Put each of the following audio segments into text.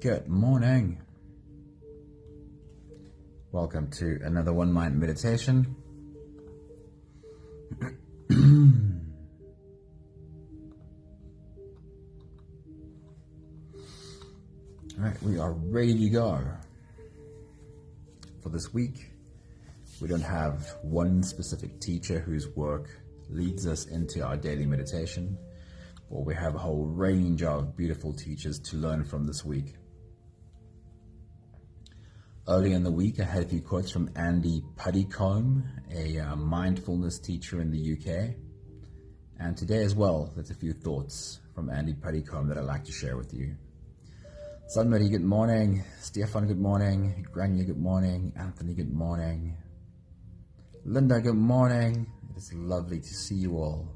Good morning. Welcome to another One Mind meditation. All right, we are ready to go. For this week, we don't have one specific teacher whose work leads us into our daily meditation, but we have a whole range of beautiful teachers to learn from this week. Early in the week, I had a few quotes from Andy Puddicombe, a mindfulness teacher in the UK. And today as well, there's a few thoughts from Andy Puddicombe that I'd like to share with you. Sunmary, good morning. Stefan, good morning. Grania, good morning. Anthony, good morning. Linda, good morning. It is lovely to see you all.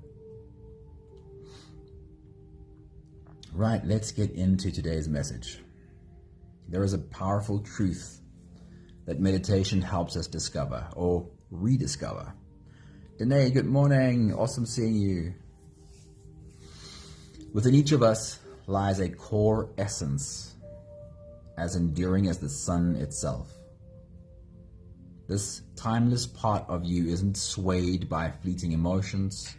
Right, let's get into today's message. There is a powerful truth that meditation helps us discover or rediscover. Danae, good morning. Awesome seeing you. Within each of us lies a core essence as enduring as the sun itself. This timeless part of you isn't swayed by fleeting emotions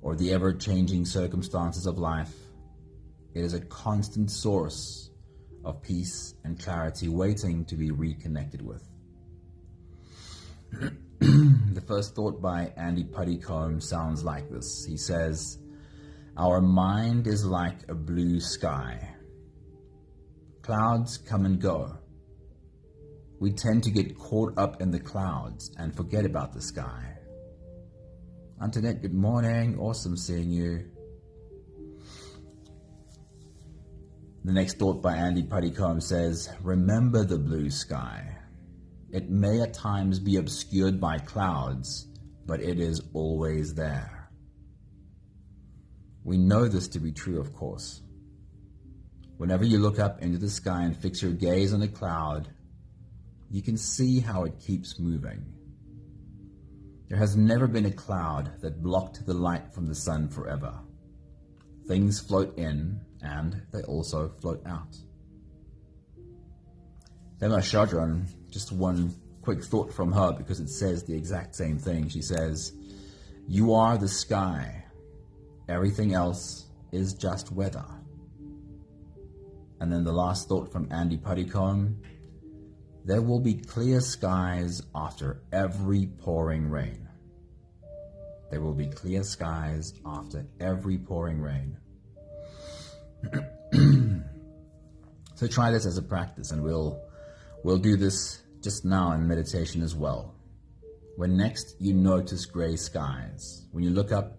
or the ever-changing circumstances of life. It is a constant source of peace and clarity waiting to be reconnected with. The first thought by Andy Puddicombe sounds like this. He says, "Our mind is like a blue sky. Clouds come and go. We tend to get caught up in the clouds and forget about the sky." Antoinette, good morning. Awesome seeing you. The next thought by Andy Puddicombe says, "Remember the blue sky. It may at times be obscured by clouds, but it is always there." We know this to be true, of course. Whenever you look up into the sky and fix your gaze on a cloud, you can see how it keeps moving. There has never been a cloud that blocked the light from the sun forever. Things float in, and they also float out. Then Shadran, just one quick thought from her because it says the exact same thing. She says, "You are the sky. Everything else is just weather." And then the last thought from Andy Puddicombe, "There will be clear skies after every pouring rain." There will be clear skies after every pouring rain. So try this as a practice, and we'll do this just now in meditation as well. When next you notice gray skies, when you look up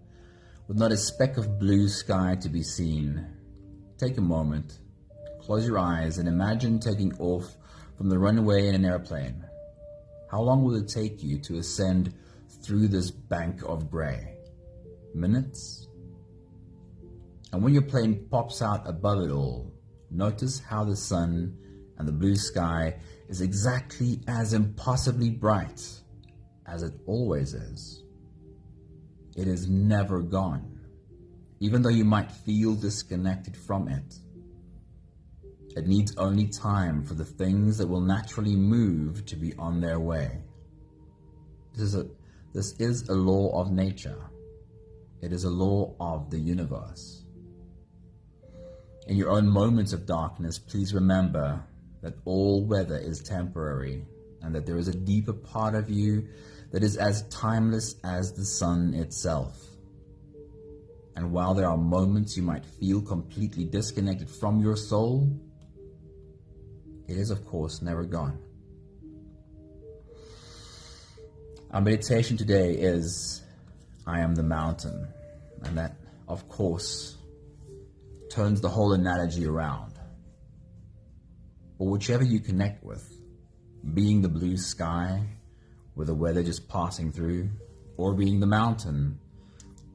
with not a speck of blue sky to be seen, take a moment, close your eyes, and imagine taking off from the runway in an airplane. How long will it take you to ascend through this bank of gray? Minutes? And when your plane pops out above it all, notice how the sun and the blue sky is exactly as impossibly bright as it always is. It is never gone, even though you might feel disconnected from it. It needs only time for the things that will naturally move to be on their way. This is a law of nature. It is a law of the universe. In your own moments of darkness, please remember that all weather is temporary and that there is a deeper part of you that is as timeless as the sun itself. And while there are moments you might feel completely disconnected from your soul, it is of course never gone. Our meditation today is "I am the mountain," and that of course turns the whole analogy around. Or whichever you connect with, being the blue sky with the weather just passing through, or being the mountain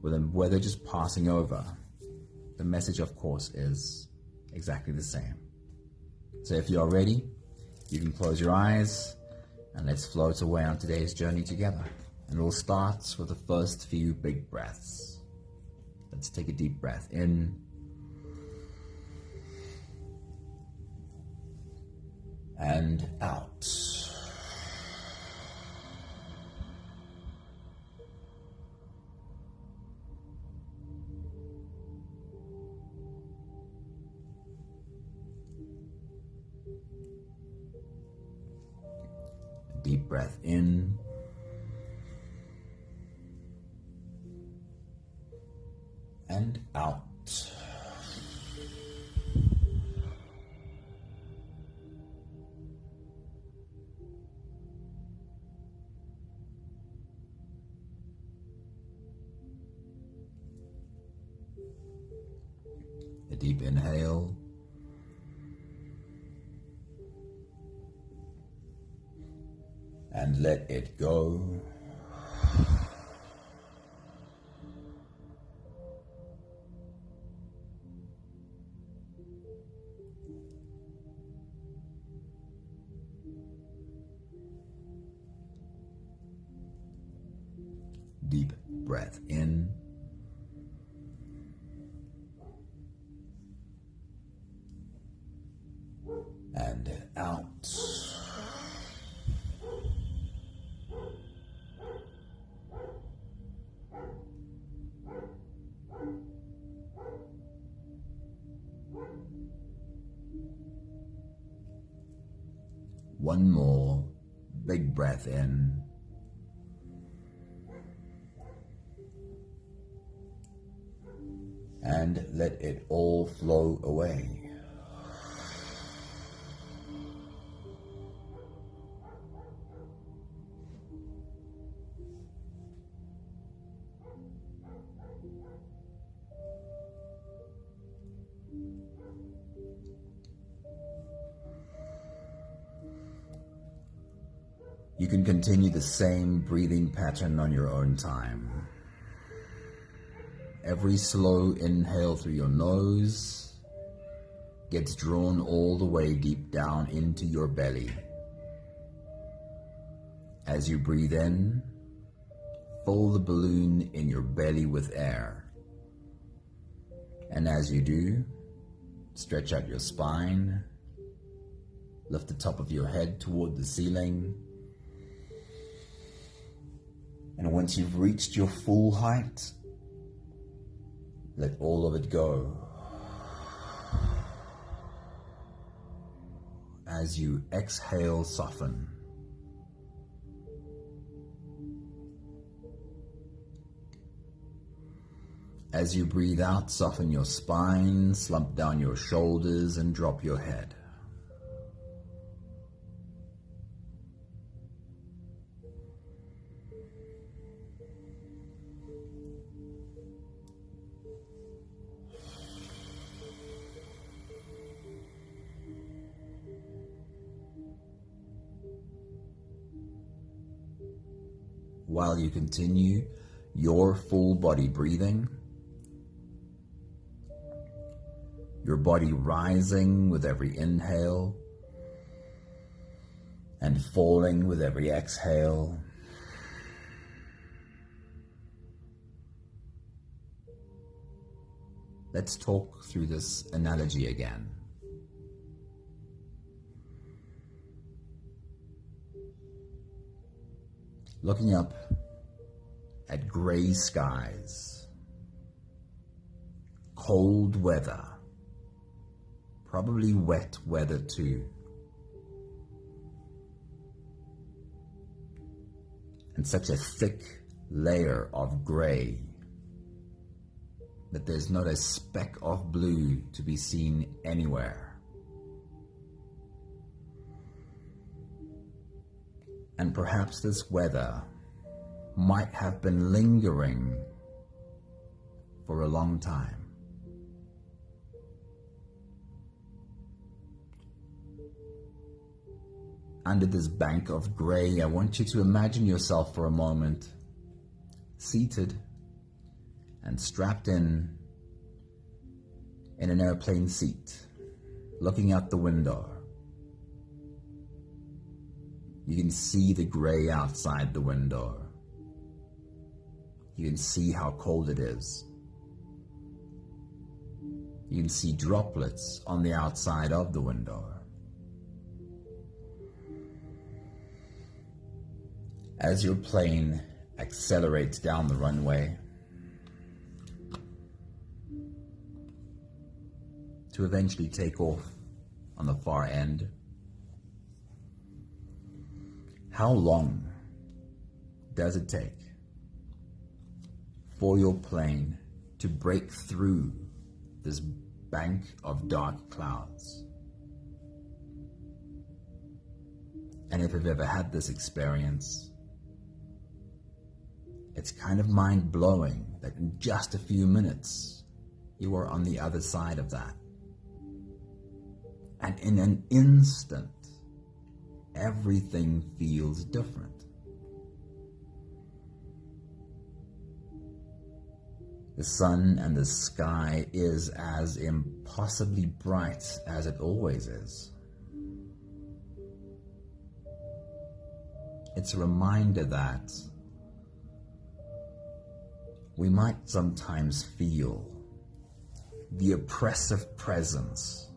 with the weather just passing over, the message of course is exactly the same. So if you are ready, you can close your eyes and let's float away on today's journey together. And we'll start with the first few big breaths. Let's take a deep breath in and out. Deep breath in. And out. A deep inhale. And let it go. Deep breath in. And out. One more big breath in. And let it all flow away. You can continue the same breathing pattern on your own time. Every slow inhale through your nose gets drawn all the way deep down into your belly. As you breathe in, fill the balloon in your belly with air. And as you do, stretch out your spine, lift the top of your head toward the ceiling. And once you've reached your full height, let all of it go. As you exhale, soften. As you breathe out, soften your spine, slump down your shoulders, and drop your head. While you continue your full body breathing, your body rising with every inhale and falling with every exhale. Let's talk through this analogy again. Looking up at gray skies, cold weather, probably wet weather too, and such a thick layer of gray that there's not a speck of blue to be seen anywhere. And perhaps this weather might have been lingering for a long time. Under this bank of gray, I want you to imagine yourself for a moment seated and strapped in an airplane seat, looking out the window. You can see the gray outside the window. You can see how cold it is. You can see droplets on the outside of the window. As your plane accelerates down the runway to eventually take off on the far end, how long does it take for your plane to break through this bank of dark clouds? And if you've ever had this experience, it's kind of mind-blowing that in just a few minutes, you are on the other side of that. And in an instant, everything feels different. The sun and the sky is as impossibly bright as it always is. It's a reminder that we might sometimes feel the oppressive presence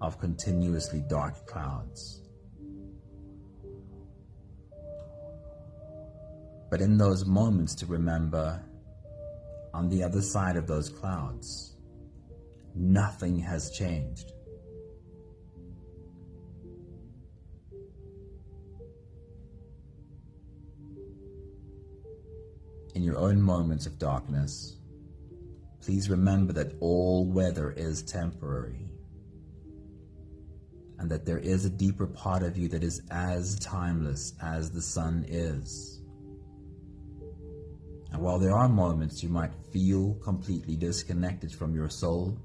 of continuously dark clouds. But in those moments, to remember, on the other side of those clouds, nothing has changed. In your own moments of darkness, please remember that all weather is temporary, and that there is a deeper part of you that is as timeless as the sun is. And while there are moments you might feel completely disconnected from your soul,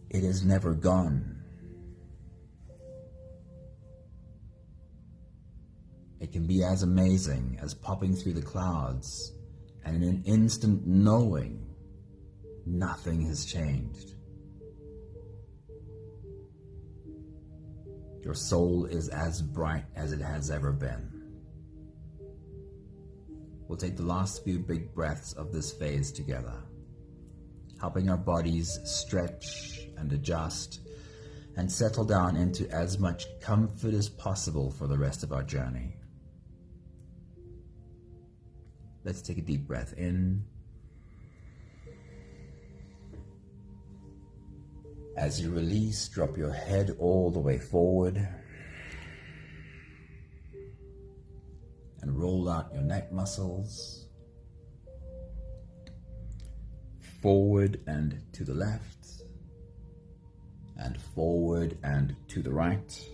it is never gone. It can be as amazing as popping through the clouds and in an instant knowing nothing has changed. Your soul is as bright as it has ever been. We'll take the last few big breaths of this phase together, helping our bodies stretch and adjust and settle down into as much comfort as possible for the rest of our journey. Let's take a deep breath in. As you release, drop your head all the way forward and roll out your neck muscles forward and to the left and forward and to the right.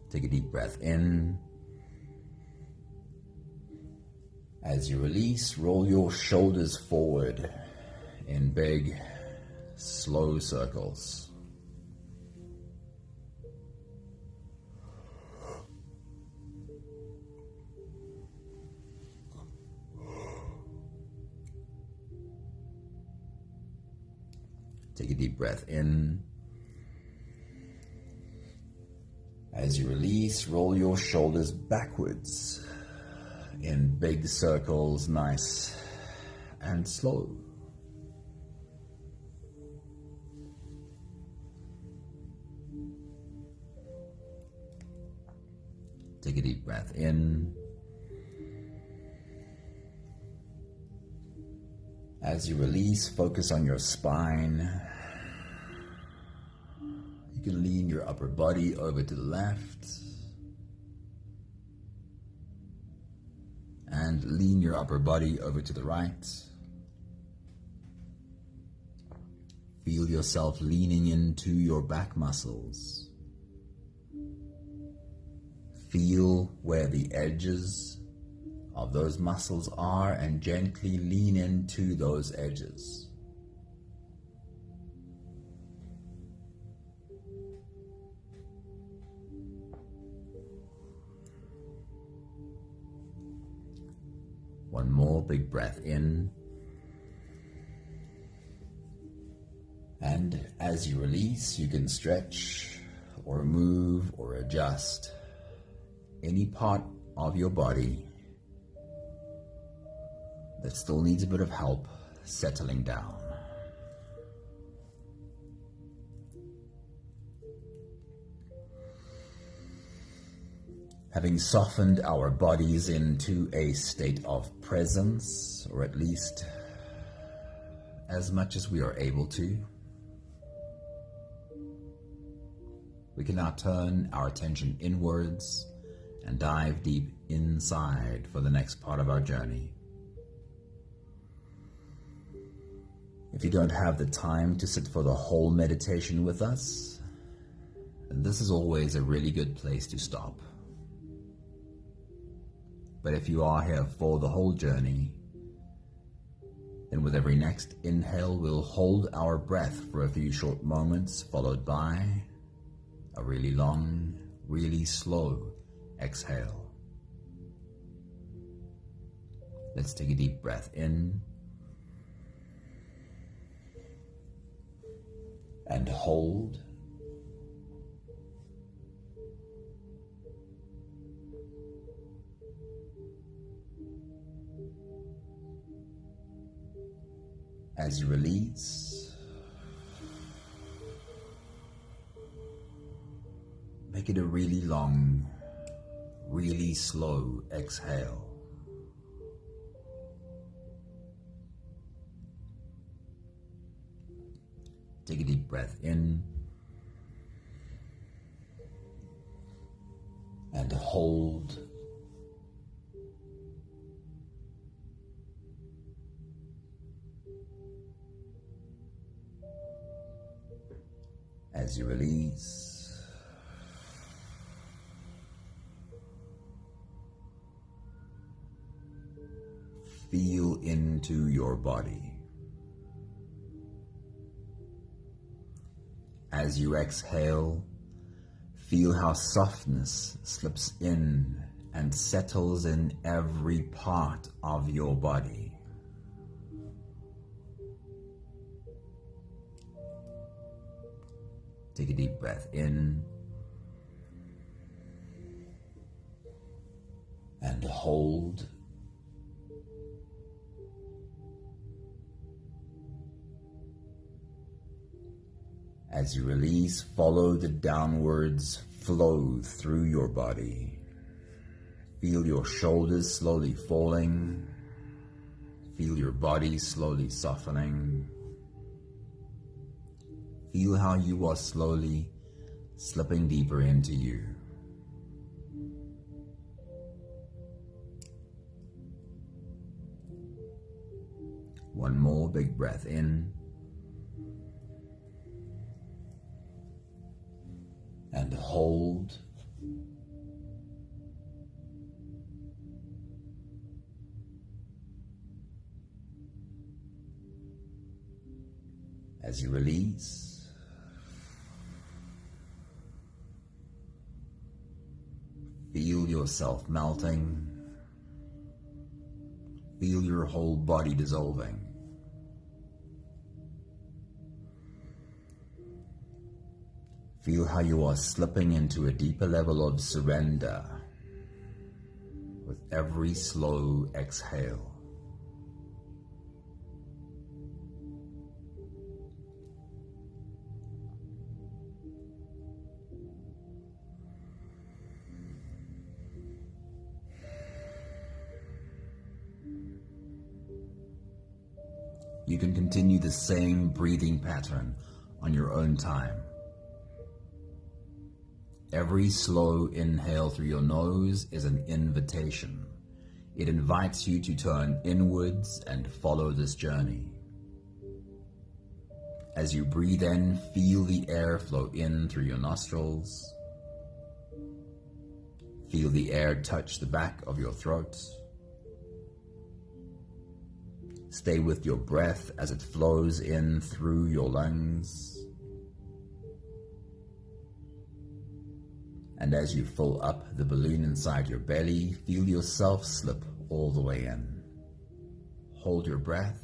Take a deep breath in. As you release, roll your shoulders forward in big, slow circles. Take a deep breath in. As you release, roll your shoulders backwards in big circles, nice and slow. Take a deep breath in. As you release, focus on your spine. You can lean your upper body over to the left and lean your upper body over to the right. Feel yourself leaning into your back muscles. Feel where the edges of those muscles are and gently lean into those edges. One more big breath in. And as you release, you can stretch or move or adjust any part of your body that still needs a bit of help settling down. Having softened our bodies into a state of presence, or at least as much as we are able to, we can now turn our attention inwards and dive deep inside for the next part of our journey. If you don't have the time to sit for the whole meditation with us, then this is always a really good place to stop. But if you are here for the whole journey, then with every next inhale, we'll hold our breath for a few short moments, followed by a really long, really slow exhale. Let's take a deep breath in and hold. As you release, make it a really long, really slow exhale. Take a deep breath in and hold. As you release, feel into your body. As you exhale, feel how softness slips in and settles in every part of your body. Take a deep breath in and hold. As you release, follow the downwards flow through your body. Feel your shoulders slowly falling. Feel your body slowly softening. Feel how you are slowly slipping deeper into you. One more big breath in and hold. As you release, feel yourself melting. Feel your whole body dissolving. Feel how you are slipping into a deeper level of surrender with every slow exhale. You can continue the same breathing pattern on your own time. Every slow inhale through your nose is an invitation. It invites you to turn inwards and follow this journey. As you breathe in, feel the air flow in through your nostrils. Feel the air touch the back of your throat. Stay with your breath as it flows in through your lungs. And as you fill up the balloon inside your belly, feel yourself slip all the way in. Hold your breath.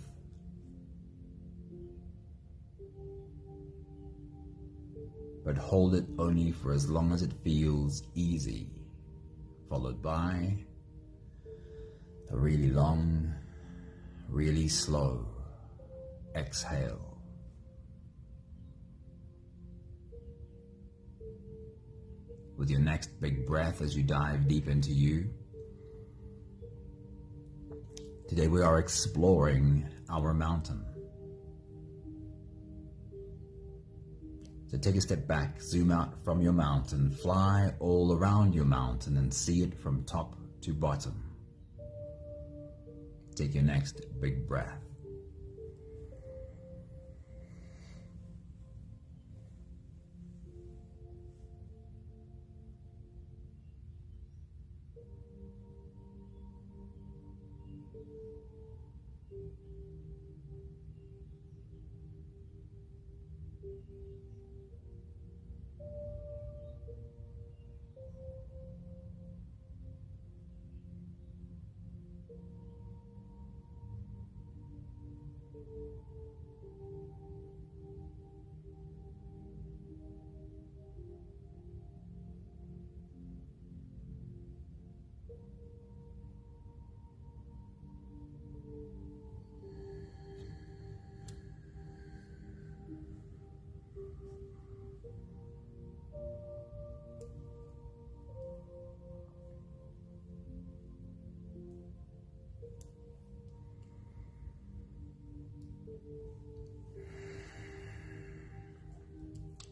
But hold it only for as long as it feels easy, followed by a really long, really slow. Exhale. With your next big breath as you dive deep into you. Today we are exploring our mountain. So take a step back, zoom out from your mountain, fly all around your mountain and see it from top to bottom. Take your next big breath.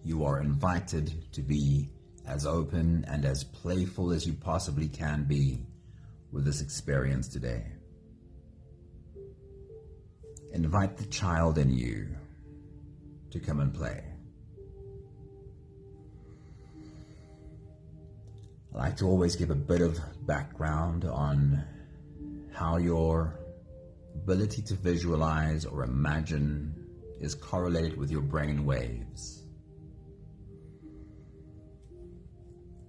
You are invited to be as open and as playful as you possibly can be with this experience today. Invite the child in you to come and play. I like to always give a bit of background on how your ability to visualize or imagine is correlated with your brain waves.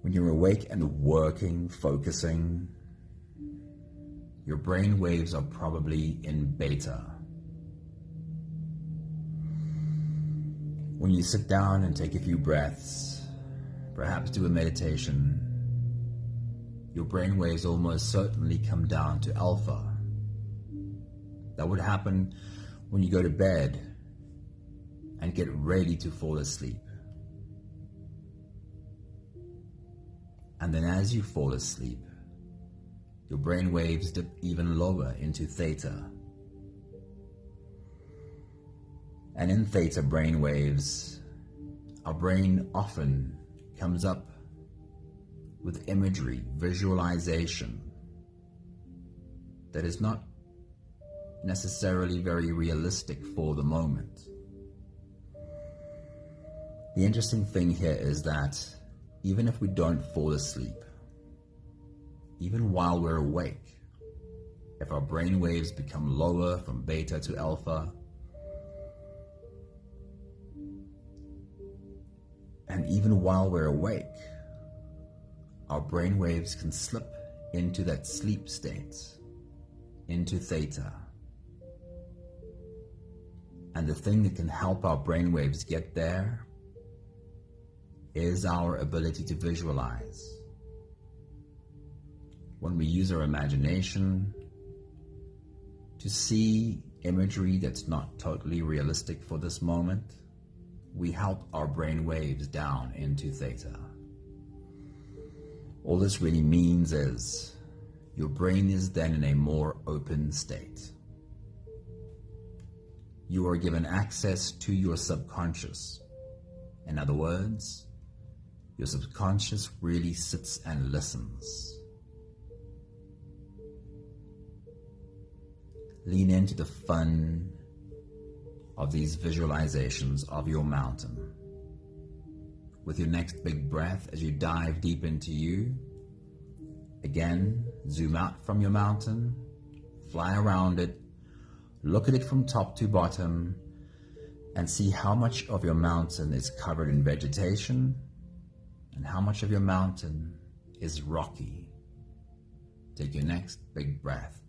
When you're awake and working, focusing, your brain waves are probably in beta. When you sit down and take a few breaths, perhaps do a meditation, your brain waves almost certainly come down to alpha. That would happen when you go to bed and get ready to fall asleep. And then as you fall asleep, your brain waves dip even lower into theta. And in theta brain waves, our brain often comes up with imagery, visualization that is not necessarily very realistic for the moment. The interesting thing here is that even if we don't fall asleep, even while we're awake, if our brain waves become lower from beta to alpha, and even while we're awake, our brain waves can slip into that sleep state, into theta. And the thing that can help our brain waves get there is our ability to visualize. When we use our imagination to see imagery that's not totally realistic for this moment, we help our brain waves down into theta. All this really means is your brain is then in a more open state. You are given access to your subconscious. In other words, your subconscious really sits and listens. Lean into the fun of these visualizations of your mountain. With your next big breath, as you dive deep into you, again, zoom out from your mountain, fly around it, look at it from top to bottom, and see how much of your mountain is covered in vegetation and how much of your mountain is rocky. Take your next big breath.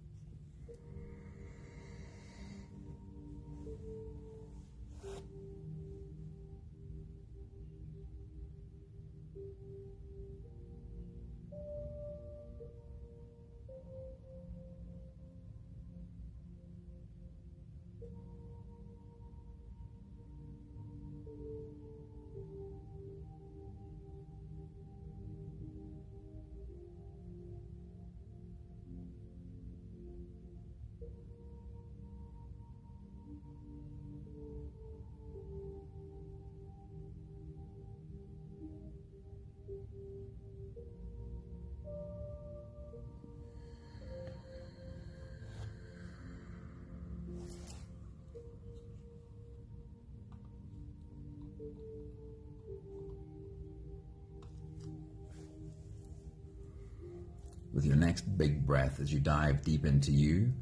With your next big breath, as you dive deep into you,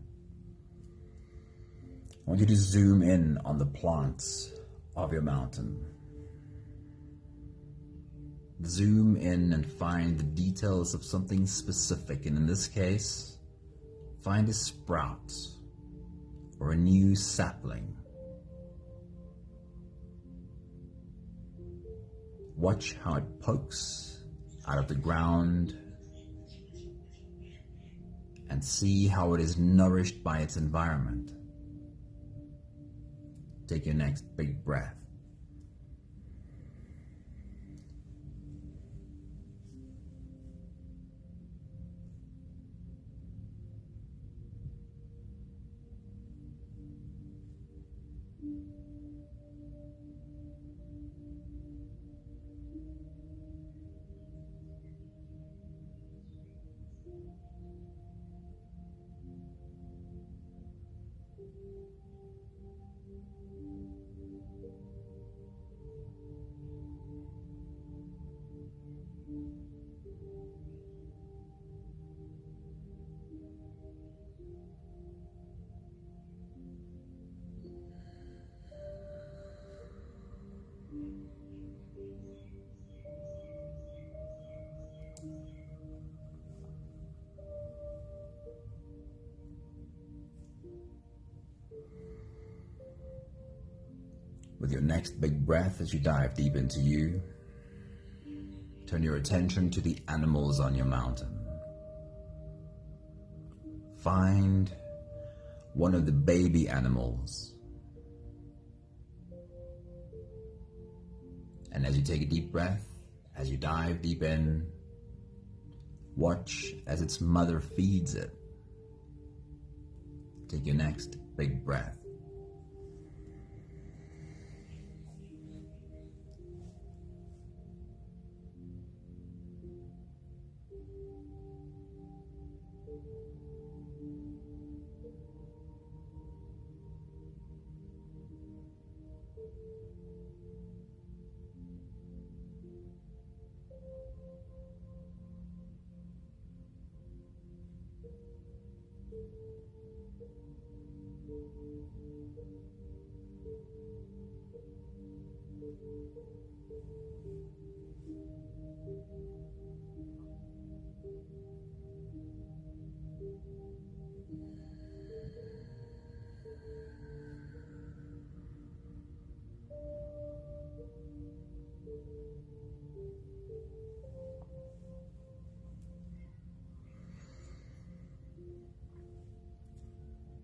I want you to zoom in on the plants of your mountain. Zoom in and find the details of something specific, and in this case, find a sprout or a new sapling. Watch how it pokes out of the ground and see how it is nourished by its environment. Take your next big breath. With your next big breath, as you dive deep into you, turn your attention to the animals on your mountain. Find one of the baby animals. And as you take a deep breath, as you dive deep in, watch as its mother feeds it. Take your next big breath.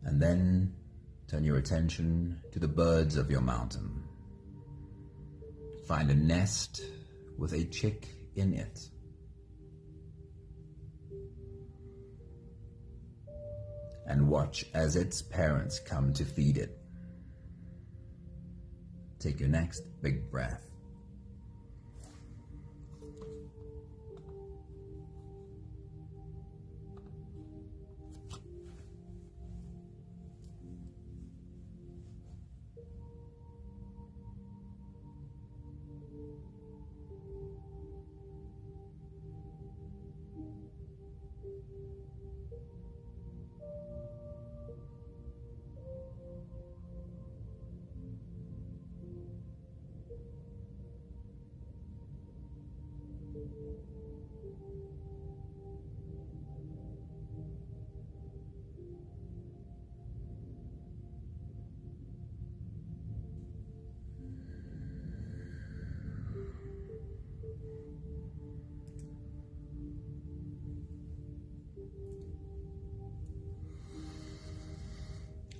And then turn your attention to the birds of your mountain. Find a nest with a chick in it. And watch as its parents come to feed it. Take your next big breath.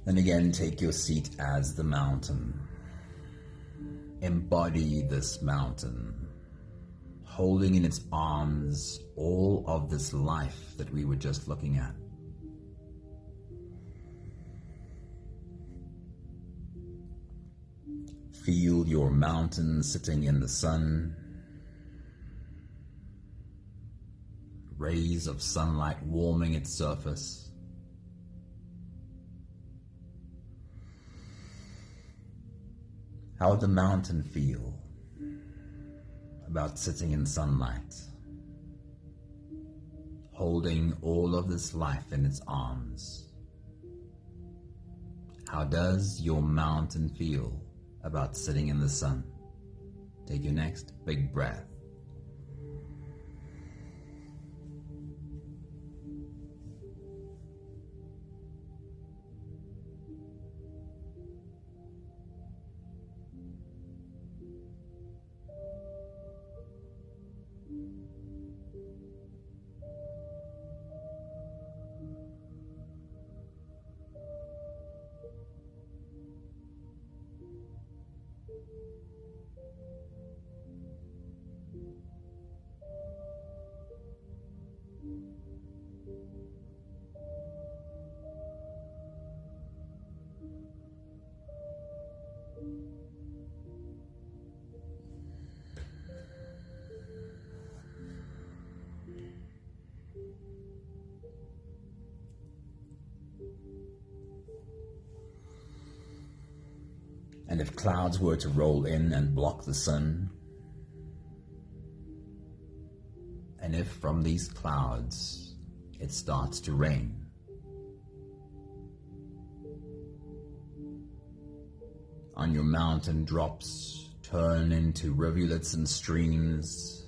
Then again, take your seat as the mountain. Embody this mountain, holding in its arms all of this life that we were just looking at. Feel your mountain sitting in the sun. Rays of sunlight warming its surface. How would the mountain feel about sitting in sunlight, holding all of this life in its arms. How does your mountain feel about sitting in the sun? Take your next big breath. And if clouds were to roll in and block the sun, and if from these clouds it starts to rain, on your mountain drops turn into rivulets and streams,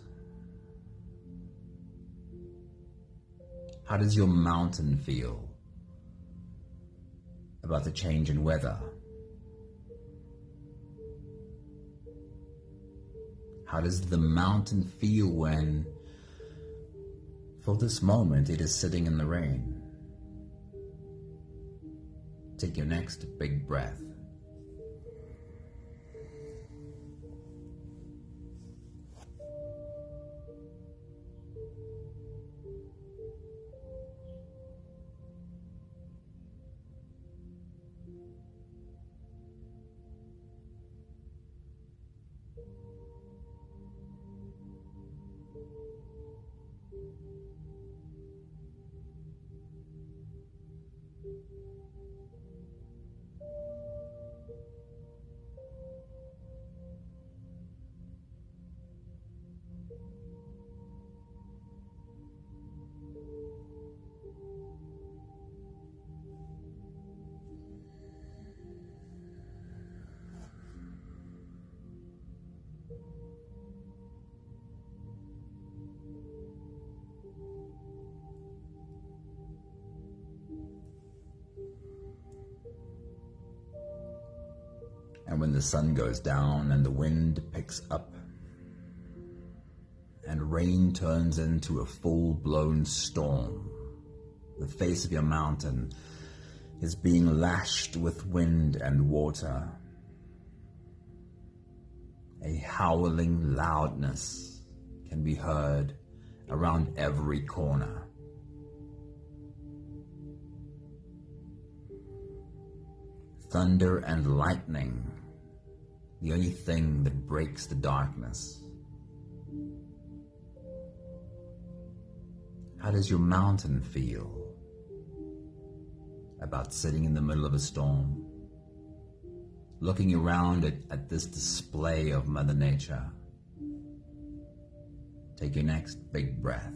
how does your mountain feel about the change in weather? How does the mountain feel when, for this moment, it is sitting in the rain? Take your next big breath. And when the sun goes down and the wind picks up and rain turns into a full-blown storm, the face of your mountain is being lashed with wind and water. A howling loudness can be heard around every corner. Thunder and lightning, the only thing that breaks the darkness. How does your mountain feel about sitting in the middle of a storm, looking around at this display of Mother Nature? Take your next big breath.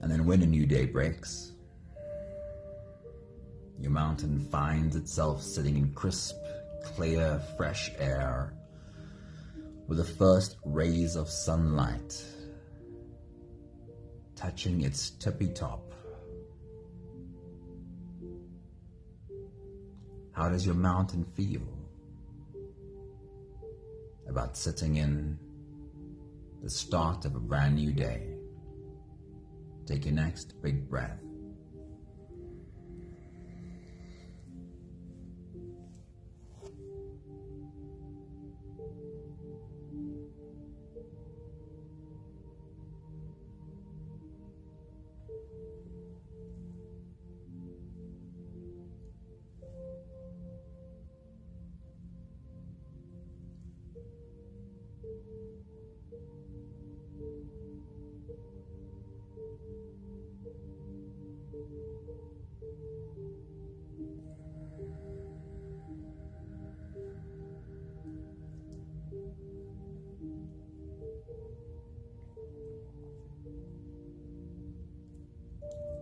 And then when a new day breaks, your mountain finds itself sitting in crisp, clear, fresh air with the first rays of sunlight touching its tippy top How does your mountain feel about sitting in the start of a brand new day? Take your next big breath.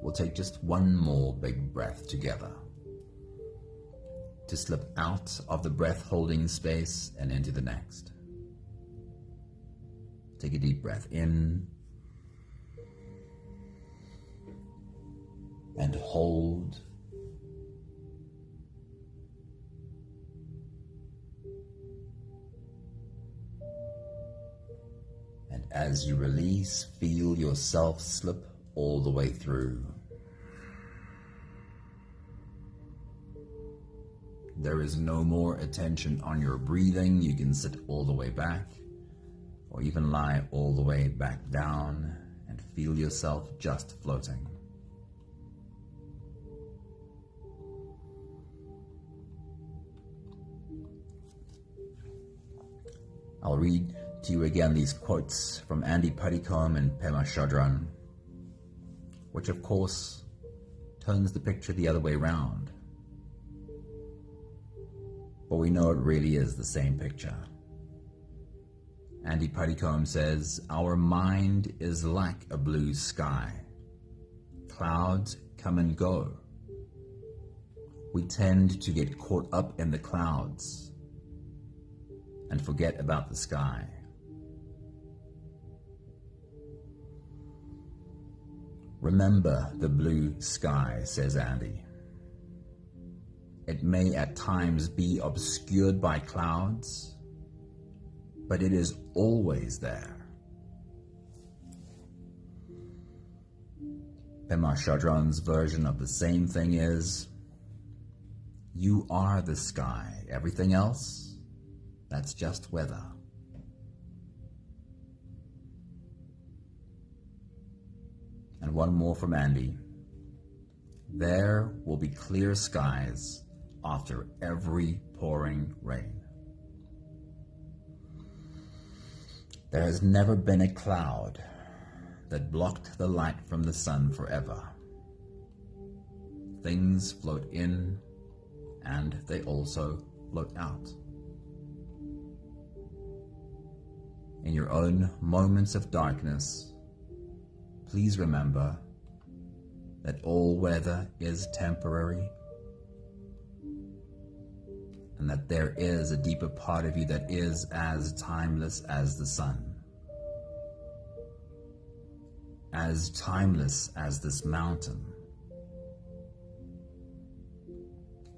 We'll take just one more big breath together to slip out of the breath-holding space and into the next. Take a deep breath in and hold. And as you release, feel yourself slip all the way through. There is no more attention on your breathing. You can sit all the way back or even lie all the way back down and feel yourself just floating. I'll read to you again these quotes from Andy Puddicombe and Pema Chodron, which of course turns the picture the other way round. But we know it really is the same picture. Andy Puddicombe says, "Our mind is like a blue sky. Clouds come and go. We tend to get caught up in the clouds and forget about the sky. Remember the blue sky," says Andy. "It may at times be obscured by clouds, but it is always there." Pema Chodron's version of the same thing is, "You are the sky. Everything else, that's just weather." And one more from Andy. "There will be clear skies after every pouring rain." There has never been a cloud that blocked the light from the sun forever. Things float in and they also float out. In your own moments of darkness, please remember that all weather is temporary, and that there is a deeper part of you that is as timeless as the sun, as timeless as this mountain.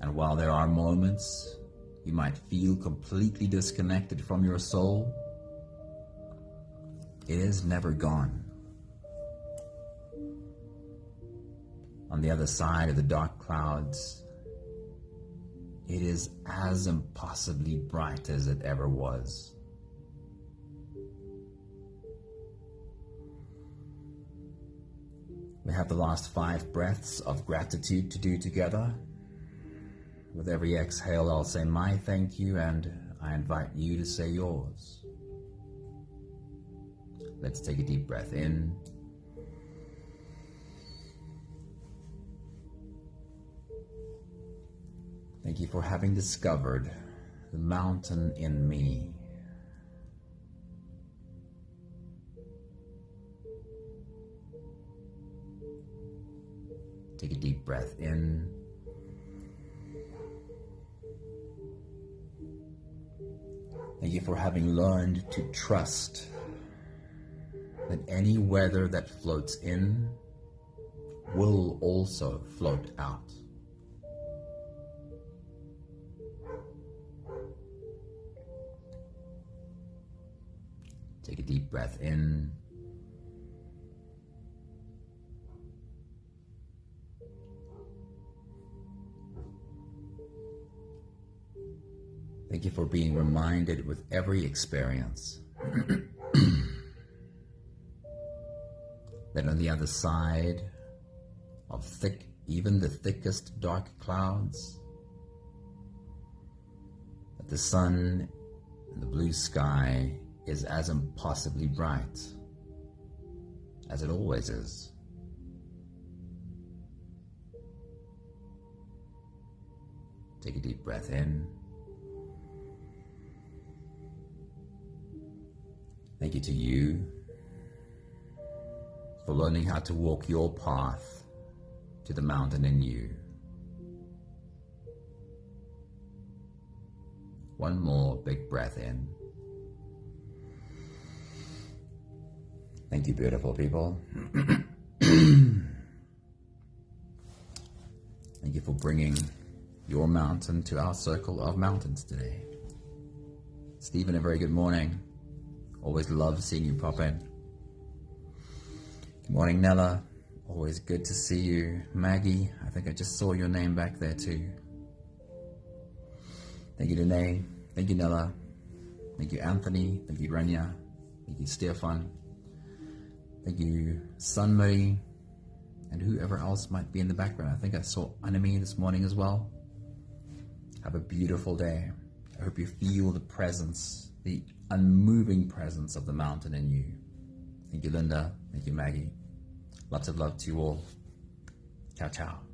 And while there are moments you might feel completely disconnected from your soul, it is never gone. On the other side of the dark clouds, it is as impossibly bright as it ever was. We have the last 5 breaths of gratitude to do together. With every exhale, I'll say my thank you, and I invite you to say yours. Let's take a deep breath in. Thank you for having discovered the mountain in me. Take a deep breath in. Thank you for having learned to trust that any weather that floats in will also float out. Take a deep breath in. Thank you for being reminded with every experience that on the other side of even the thickest dark clouds, that the sun and the blue sky is as impossibly bright as it always is. Take a deep breath in. Thank you to you for learning how to walk your path to the mountain in you. One more big breath in. Thank you, beautiful people. Thank you for bringing your mountain to our circle of mountains today. Stephen, a very good morning. Always love seeing you pop in. Good morning, Nella. Always good to see you. Maggie, I think I just saw your name back there too. Thank you, Danae. Thank you, Nella. Thank you, Anthony. Thank you, Rania. Thank you, Stefan. Thank you, Sunmarie. And whoever else might be in the background. I think I saw Anami this morning as well. Have a beautiful day. I hope you feel the presence, the unmoving presence of the mountain in you. Thank you, Linda. Thank you, Maggie. Lots of love to you all. Ciao, ciao.